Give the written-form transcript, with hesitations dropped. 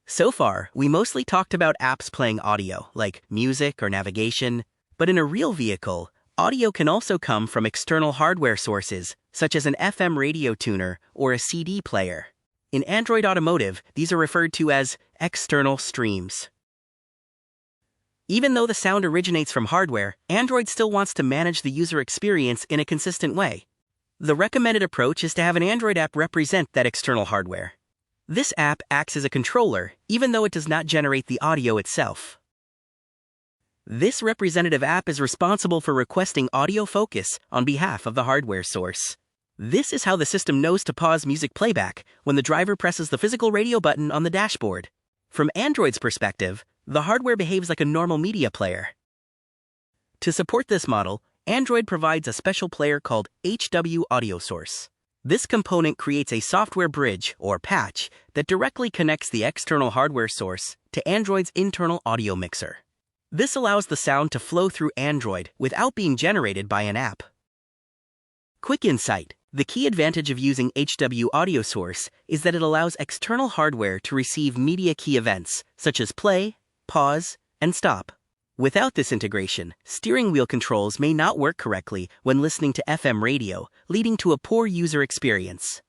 So far, we mostly talked about apps playing audio, like music or navigation, but in a real vehicle, audio can also come from external hardware sources, such as an FM radio tuner or a CD player. In Android Automotive, these are referred to as external streams. Even though the sound originates from hardware, Android still wants to manage the user experience in a consistent way. The recommended approach is to have an Android app represent that external hardware. This app acts as a controller, even though it does not generate the audio itself. This representative app is responsible for requesting audio focus on behalf of the hardware source. This is how the system knows to pause music playback when the driver presses the physical radio button on the dashboard. From Android's perspective, the hardware behaves like a normal media player. To support this model, Android provides a special player called HW Audio Source. This component creates a software bridge, or patch, that directly connects the external hardware source to Android's internal audio mixer. This allows the sound to flow through Android without being generated by an app. Quick insight: the key advantage of using HW Audio Source is that it allows external hardware to receive media key events, such as play, pause, and stop. Without this integration, steering wheel controls may not work correctly when listening to FM radio, leading to a poor user experience.